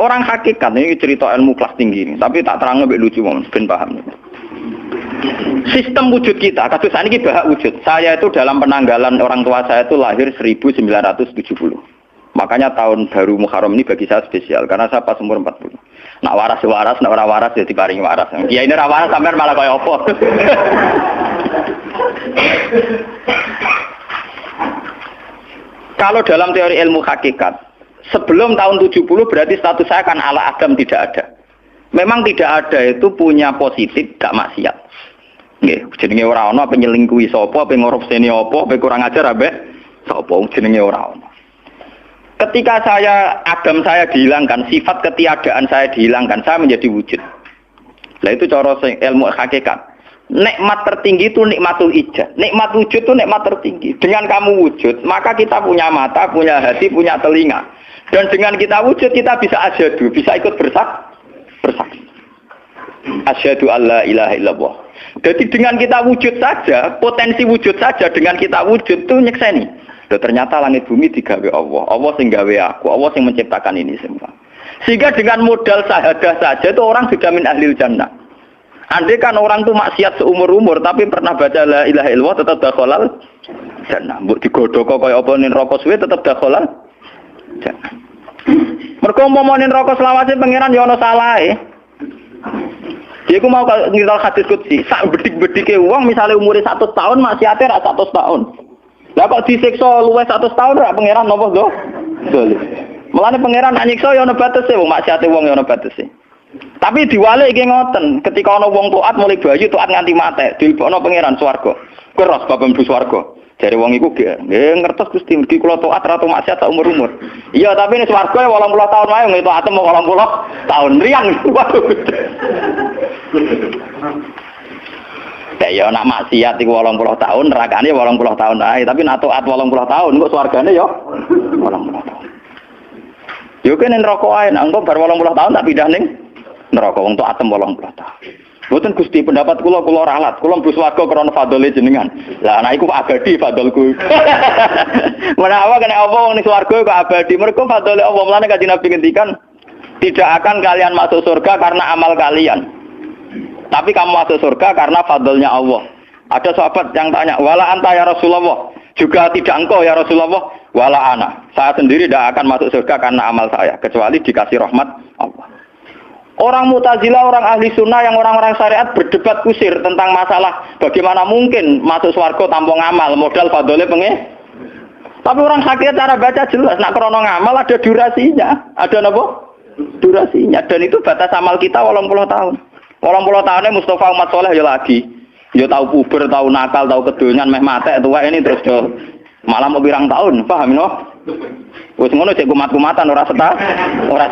Orang hakikat ini cerita ilmu kelas tinggi ini, tapi tak terang lebih lucu ben paham. Sistem wujud kita, kasus ini bahak wujud. Saya itu dalam penanggalan orang tua saya itu lahir 1970. Makanya tahun baru Muharram ini bagi saya spesial karena saya pas umur 40. Nak waras, nak ora waras ya diparingi waras. Ya ini ora waras sampean malah kaya apa. Kalau dalam teori ilmu hakikat, sebelum tahun 70 berarti status saya kan ala Adam tidak ada. Memang tidak ada itu punya positif gak maksiat. Nggih, jenenge ora ana apa nyelingkuhi sapa, apa ngorupseni apa, apa kurang ajar ambek sapa jenenge ora ana. Ketika Adam saya dihilangkan, sifat ketiadaan saya dihilangkan, saya menjadi wujud. Nah itu cara ilmu hakikat. Nikmat tertinggi itu nikmatul ijad. Nikmat wujud itu nikmat tertinggi. Dengan kamu wujud, maka kita punya mata, punya hati, punya telinga. Dan dengan kita wujud, kita bisa asyhadu, bisa ikut bersaksi. Asyhadu alla ilaha illallah. Jadi dengan kita wujud saja, potensi wujud saja dengan kita wujud itu nyekseni. Ternyata langit bumi digawe Allah. Allah sing gawe aku, Allah sing menciptakan ini semua. Sehingga dengan modal syahadah saja itu orang sudah min ahlil jannah. Andai kan orang itu maksiat seumur-umur tapi pernah baca la ilaha illallah tetap dakhalal jannah. Mbok digodhok kaya apa ning neraka suwe tetap dakhalal jannah. Mergo umpama ning neraka selawase pangeran ya ana salahe. Dia ku mau ngiral hadis qudsi, sak bedik-bedike wong misale umure 100 tahun maksiate ra 100 tahun. Lah kok disiksa luwih 100 tahun ra pangeran napa to? Dolim. Mulane pangeran nak nyiksa ya ana batese wong maksiate wong ya ana batese. Tapi diwalik iki ngoten, ketika ana wong taat mulai bayi taat nganti mate, dilebokno pangeran swarga. Keros bab mlebu swarga. Jare wong iku nggih ngertos Gusti mergi kula taat ra maksiat sak umur-umur. Iya, tapi ning swarga 80 tahun wae ngene taat 80 tahun riang. Waduh. Ya nak maksiat iku 80 tahun, nerakane 80 tahun ae, tapi nak taat 80 tahun kok swargane ya 80 tahun. Yo kene neraka ae, engko bar 80 tahun tak pindah ning neraka wong taat 80 tahun. Mboten Gusti pendapat kula ralat, kula mlebu swarga krana fadhole jenengan. Lah anak iku abadi fadholku. Menawa kena apa wong ning swarga kok abadi, mergo fadhole Allah. Mulane Kanjeng Nabi ngendikan, tidak akan kalian masuk surga karena amal kalian. Tapi kamu masuk surga karena fadlnya Allah. Ada sahabat yang tanya, wala anta ya Rasulullah. Juga tidak engkau ya Rasulullah. Wala ana. Saya sendiri tidak akan masuk surga karena amal saya. Kecuali dikasih rahmat Allah. Orang Mu'tazilah, orang ahli sunnah yang orang-orang syariat berdebat kusir tentang masalah bagaimana mungkin masuk surga tanpa ngamal. Modal fadlnya Tapi orang hakikat cara baca jelas. Nak krono ngamal ada durasinya. Ada apa? Durasinya. Dan itu batas amal kita 80 tahun. 80 tahunnya Mustafa umat soleh ya lagi. Ya tahu puber, tahu nakal, tahu kedonyan, meh mate tua ini terus yo malah mau birang tahun, paham no? Wes ngono cek kumat-kumatan ora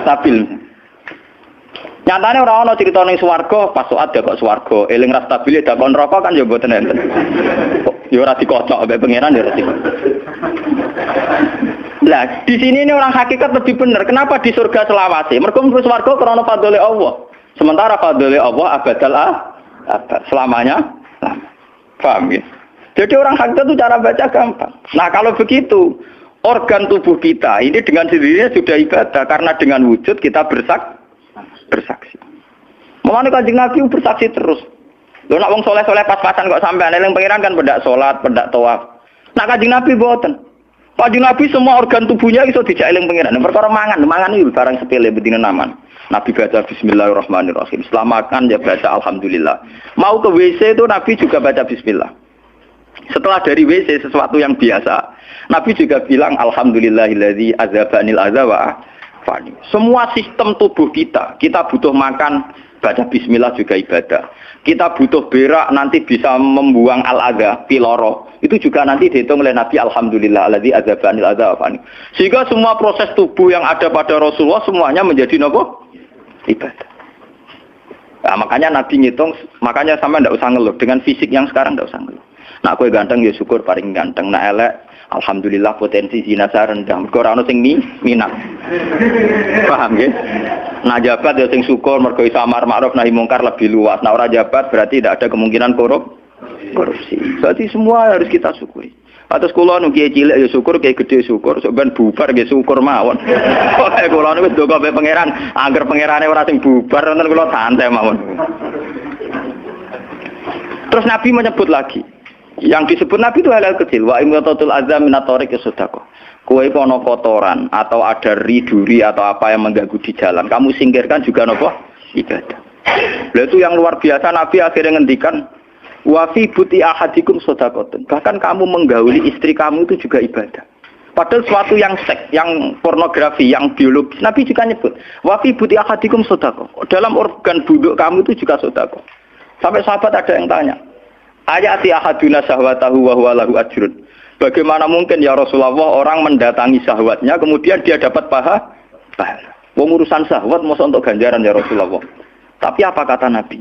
stabil. Nyatane ora ana crita ning swarga, pas saat kok swarga, eling ra stabil dak kon neraka kan ya mboten enten. Ya ora dikocok ambek pangeran ya ora dikocok. Lah, di sini ini orang hakikat lebih benar. Kenapa di surga selawase? Mergo mlebu swarga krana fadhole Allah. Sementara fadhole Allah abadal abad selamanya. Paham ya? Jadi orang hakikat itu cara baca gampang. Nah, kalau begitu, organ tubuh kita ini dengan sendirinya sudah ibadah karena dengan wujud kita bersaksi. Mulane Kanjeng Nabi bersaksi terus. Lho nak wong soleh-soleh pas-pasan kok sampean eling pangeran kan pendak salat, pendak tawaf. Nak Kanjeng Nabi mboten. Kanjeng Nabi semua organ tubuhnya iso dijak eling pangeran. Perkara mangan iki barang sepele bedine naman. Nabi baca bismillahirrahmanirrahim. Setelah makan ya baca alhamdulillah. Mau ke WC itu Nabi juga baca bismillah. Setelah dari WC sesuatu yang biasa, Nabi juga bilang alhamdulillahilladzi azhabanil adza wa fani. Semua sistem tubuh kita butuh makan, baca bismillah juga ibadah. Kita butuh berak nanti bisa membuang al-adza, piloro. Itu juga nanti dihitung oleh Nabi alhamdulillah alladzi azhabanil adza wa fani. Sehingga semua proses tubuh yang ada pada Rasulullah semuanya menjadi apa? Ibadah. Nah, makanya Nabi ngitung, makanya sama ndak usah ngeluh dengan fisik yang sekarang ndak usah ngeluh. Nak kowe ganteng ya syukur paling ganteng, nak elek alhamdulillah potensi zina saya rendah. Mergo ora ono sing minat. Paham nggih? Nah jabat ya sing syukur mergo iso amar ma'ruf nahi mungkar lebih luas. Nah ora jabat berarti tidak ada kemungkinan korupsi. Berarti semua harus kita syukuri. Atus kula nu kiye cilik ya syukur, kiye gedhe syukur, sok ben bubar nggih syukur mawon. Pokoke kula niku ndonga pe pangeran, angger pangerane ora sing bubar wonten kula santai mawon. Terus Nabi menyebut lagi. Yang disebut Nabi itu hal-hal kecil. Wa imatatul azam min at-tariq sedekah. Kowe kono kotoran atau ada riduri atau apa yang mengganggu di jalan, kamu singkirkan juga nopo ibadah. Lalu itu yang luar biasa Nabi akhirnya ngendikan wa fi buti ahadikum sedekah. Bahkan kamu menggauli istri kamu itu juga ibadah. Padahal suatu yang seks, yang pornografi, yang biologis, Nabi juga nyebut wa fi buti ahadikum sedekah. Dalam organ buduk kamu itu juga sedekah. Sampai sahabat ada yang tanya, ayati ahaduna syahwatahu wa huwa lahu ajrun. Bagaimana mungkin ya Rasulullah orang mendatangi syahwatnya kemudian dia dapat pahala? Pengurusan syahwat masa untuk ganjaran ya Rasulullah. Tapi apa kata Nabi?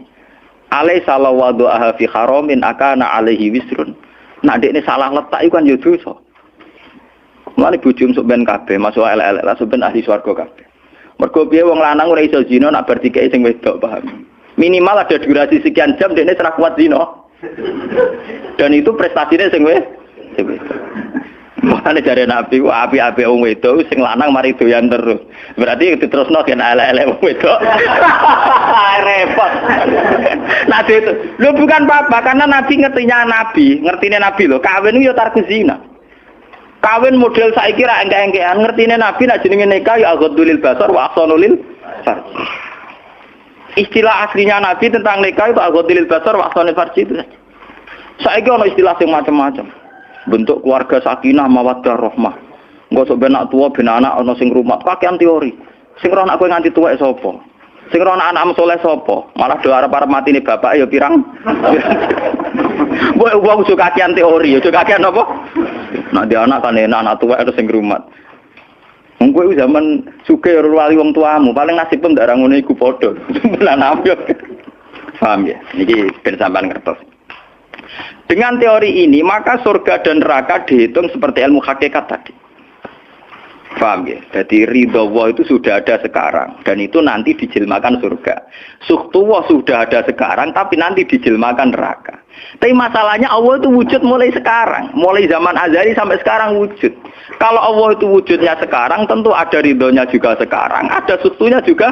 Alaisa lawadhu'aha fi haramin akana alaihi wisrun. Nah dekne salah letak iku kan ya dosa. Mulane bojo sok ben kabeh masuk elek-elek lah sok ben ahli swarga kabeh. Mergo piye wong lanang ora iso zina nak bar dikeki sing wedok paham. Minimal ada durasi sekian jam dekne ora kuat zina. Dan itu prestasinya sing makanya dari Nabi ku api-api wong wedok sing lanang mari doyan terus. Berarti diterusno gen elek-elek wong wedok. Repot. Nabi itu lho bukan apa-apa karena Nabi ngertine Nabi lho, kawin itu ya tarku zina. Kawin model saiki ra engke-engkean, ngertine Nabi nek jenenge nikah ya aghdulil basar wa ahsanulil farj. Istilah aslinya Nabi tentang nikah itu aghdulil basar wa ahsanul farj itu. Saiki ono istilah sing macam-macam. Bentuk keluarga sakinah mawaddah rahmah. Engko sok ben anak tuwa ben anak ana sing rumah, kakean teori. Sing roh anak kowe nganti tuwek sapa? Sing roh anak-anakmu saleh sapa? Malah do arep-arep matine bapak ya pirang. Wong suka kakean teori, ya kakean apa? Nak dia anak kan enak anak tuwek ada sing rumah. Wong kowe zaman sugih ora wali wong tuamu, paling nasib pun ndak ra ngono iku padha. Lan ambyok. Paham ya? Niki ben sampean ngertos. Dengan teori ini, maka surga dan neraka dihitung seperti ilmu hakikat tadi. Paham ya? Jadi ridho Allah itu sudah ada sekarang. Dan itu nanti dijelmakan surga. Suhtullah sudah ada sekarang, tapi nanti dijelmakan neraka. Tapi masalahnya Allah itu wujud mulai sekarang. Mulai zaman azali sampai sekarang wujud. Kalau Allah itu wujudnya sekarang, tentu ada ridhonya juga sekarang. Ada suhtunya juga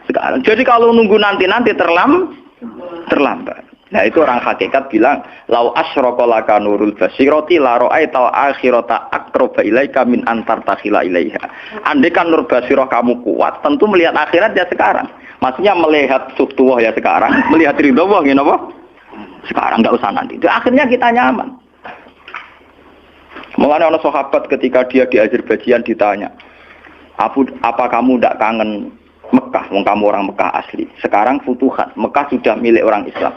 sekarang. Jadi kalau nunggu nanti-nanti terlambat. Nah itu orang hakikat bilang lau asyraka laka nurul basirati la ra'aita akhirata aqraba ilaika min antar takhila ilaiha. Andai kan nur basirah kamu kuat, tentu melihat akhirat ya sekarang. Maksudnya melihat suhtuwah ya sekarang, melihat ridho Allah ngene apa? Sekarang enggak usah nanti. Itu akhirnya kita nyaman. Mulanya orang sahabat ketika dia di Azerbaijan ditanya, apa kamu tidak kangen Mekah? Wong kamu orang Mekah asli. Sekarang futuhat, Mekah sudah milik orang Islam.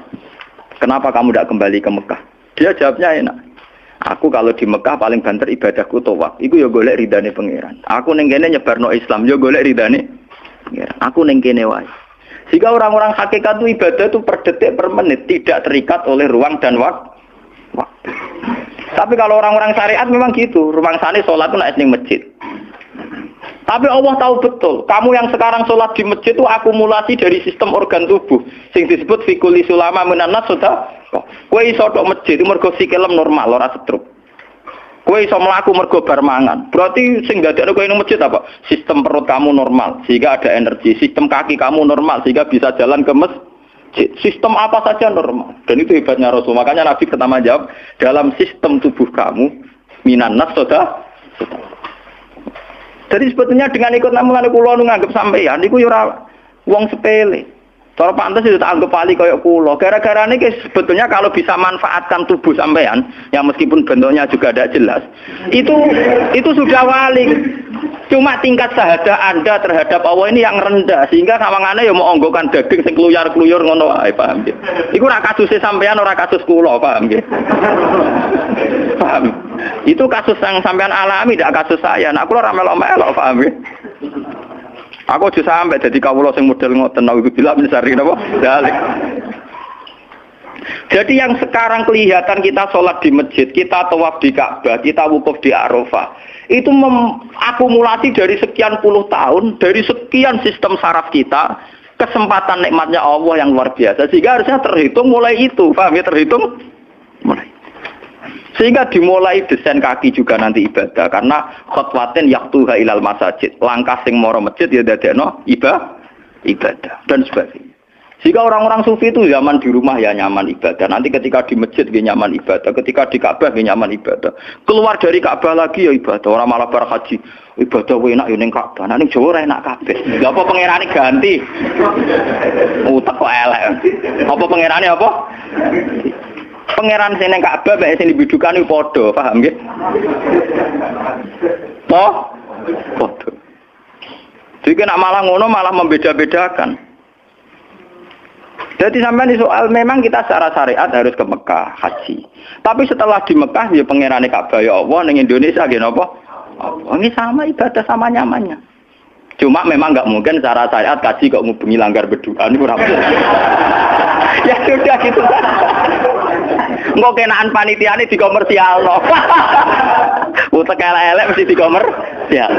Kenapa kamu tidak kembali ke Mekah? Dia jawabnya enak. Aku kalau di Mekah paling banter ibadahku tawaf. Iku ya golek ridane pangeran. Aku ning kene nyebarno Islam, ya golek ridane pangeran. Aku ning kene wae. Jika orang-orang hakikat itu ibadah itu per detik per menit, tidak terikat oleh ruang dan waktu. Tapi kalau orang-orang syariat memang gitu. Ruang sana sholat itu naik ning masjid. Tapi Allah tahu betul, kamu yang sekarang sholat di masjid itu akumulasi dari sistem organ tubuh. Sing disebut fikuli sulama minanas sudah. Kowe iso tok masjid itu mergo sikilem normal, ora stroke. Kowe iso mlaku mergo bar mangan. Berarti sing dadekno kowe ning masjid apa? Sistem perut kamu normal, sehingga ada energi. Sistem kaki kamu normal, sehingga bisa jalan ke masjid. Sistem apa saja normal. Dan itu hebatnya Rasul. Makanya Nabi pertama jawab, dalam sistem tubuh kamu minanas sudah. Jadi sebetulnya dengan ikut namulan kula nu nganggep sampeyan niku ya ora wong sepele. Cara pantes itu tak anggap pali kaya kula. Gara-gara niki sebetulnya kalau bisa manfaatkan tubuh sampeyan yang meskipun bentuknya juga tidak jelas, itu sudah wali. Cuma tingkat syahadah Anda terhadap Allah ini yang rendah sehingga sawangane ya mau onggokan daging sing kluyar-kluyur ngono wae, paham nggih. Iku ora kasuse sampeyan ora kasus kula, paham nggih. Paham. Itu kasus yang sampean alami, tidak kasus saya. Nah, aku ora melok-melok, paham ya? Aku aja sampai jadi kawula sing model ngoten niku bila mencari napa? Dalik. Jadi yang sekarang kelihatan kita sholat di masjid, kita tawaf di Ka'bah, kita wukuf di Arafah, itu akumulasi dari sekian puluh tahun, dari sekian sistem saraf kita, kesempatan nikmatnya Allah yang luar biasa. Sehingga harusnya terhitung mulai itu, paham ya? Terhitung mulai. Sehingga dimulai desain kaki juga nanti ibadah karena khotwatin yaktuha ilal masajid. Langkah sing moro masjid ya dadekno ibadah dan sebagainya. Jika orang-orang sufi itu zaman di rumah ya nyaman ibadah. Nanti ketika di masjid dia nyaman ibadah. Ketika di Ka'bah dia nyaman ibadah. Keluar dari Ka'bah lagi ya ibadah. Orang malah bar haji. Ibadah enak ya ning Ka'bah. Nah ning Jawa ora enak kabeh. Lha apa pangerane ganti? Utek kok elek. Apa pangerane apa? Pangeran sing ning Ka'bah mek sing dibidukane padha, paham nggih? Padha. Jadi nak malah ngono malah membeda-bedakan. Jadi sampai di soal memang kita secara syariat harus ke Mekah haji. Tapi setelah di Mekah ya pangerane Ka'bah ya Allah ning Indonesia nggih napa? Ini sama ibadah sama nyamannya. Cuma memang nggak mungkin secara syariat kaji kok ngubungi langgar berdoa niku ora. Ya sudah gitu. Engko kenaan panitiane dikomersialno. Utek elek-elek mesti dikomersial.